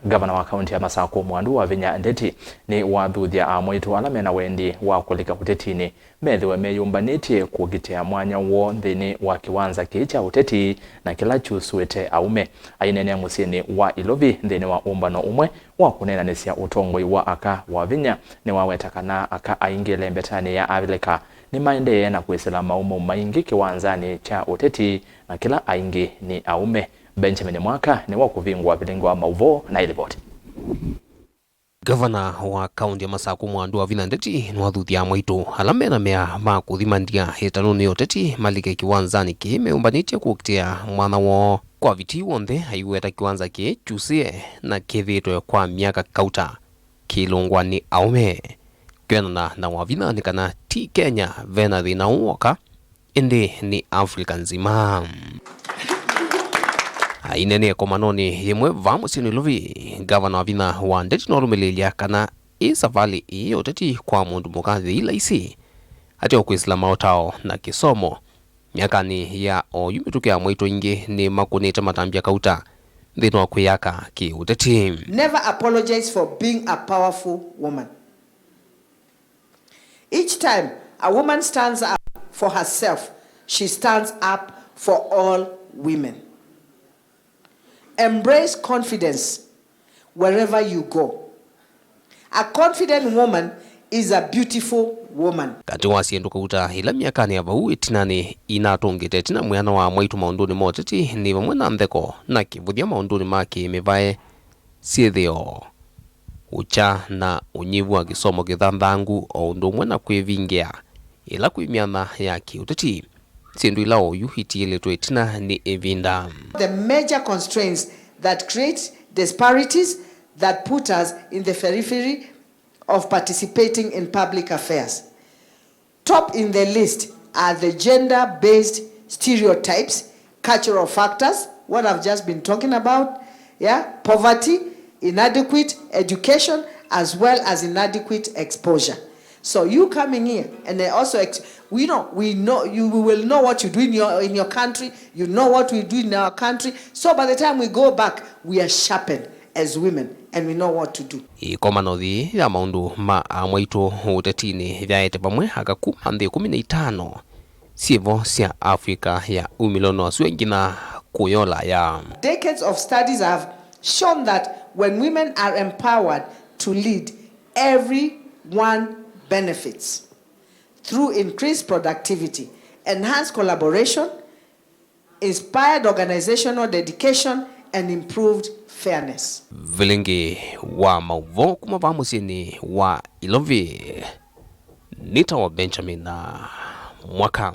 Gavana wa Kaunti ya Masaku mwandu Wavinya Ndeti Niwathuthya Amwaitu ala mena Wendi wa Kulika Utetini Methiwe Meyumbanitye Kuukitia Mwanya wo Nthini wa Kiwanza kicha Uteti na Kila Kyusuite Aume ainene musini wa Ilovi Nthini wa umbano umwe wa kunenanisia utongoi wa aka Wavinya niwawetakana aka aingile mbetani ya Ulika ni maendeye na kuisila maumo maingi Kiwanzani cha Uteti na kila aingi ni Aume. Benjamin Mwaka ni wakuvingwa vilingwa mauvo na ilipoti. Gavana wa Kaunti ya Masaku mwandu Wavinya Ndeti Niwathuthya Amwaitu ala mena mea makuthimandia hitanuni Uteti malike Kiwanzani ki Meyumbanitye Kuukitia mwana wo kwa viti wonthe aiweta Kiwanza ki Kyusuite na kithitwe kwa miaka kauta kilungwa ni Aume kwenana na Wavinya nikana ti Kenya vena thina uoka indi ni Afrika nzima. Inene komanoni yemwe vamusini Ilovi Gavana Wavinya wa Ndeti norumililia kana isavali iyo Uteti kwa mundu mukathi ila isi ati okwisila maotao na kisomo miakani ya oyumitukia Amwaitu ingi ni makunite matambia kauta nthini wa kwiyaka ki Uteti. Never apologize for being a powerful woman. Each time a woman stands up for herself, she stands up for all women. Embrace confidence wherever you go. A confident woman is a beautiful woman. Kati wasiendu kauta ila miakani ya vau itinani inatungite tina mwana wa Amwaitu maunduni mo Uteti ni vamwena mtheko na kivuthia maunduni maki mivae siethio ucha na unyivu wa kisomo kithandhangu o undu mwena kwivingia ila kwimiana ya ki Uteti sindu ila oyu hitiiletwe itina ni evinda. The major constraints that create disparities that put us in the periphery of participating in public affairs. Top in the list are the gender-based stereotypes, cultural factors, what I've just been talking about, poverty, inadequate education, as well as inadequate exposure. So you coming here, and then also we know you will know what you do in your country. You know what we do in our country. So by the time we go back, we are sharpened as women, and we know what to do. Ikomanothi ya maundu ma Amwaitu Utetini vyaete pamwe akakuma nthi 15 sievo sia Afrika ya umilono suengina kuyola ya. Decades of studies have shown that when women are empowered to lead, everyone benefits through increased productivity, enhanced collaboration, inspired organizational dedication, and improved fairness. Vilingi wa mauvo kuma vamusini wa Ilovi nita wa Benjamin Mwaka.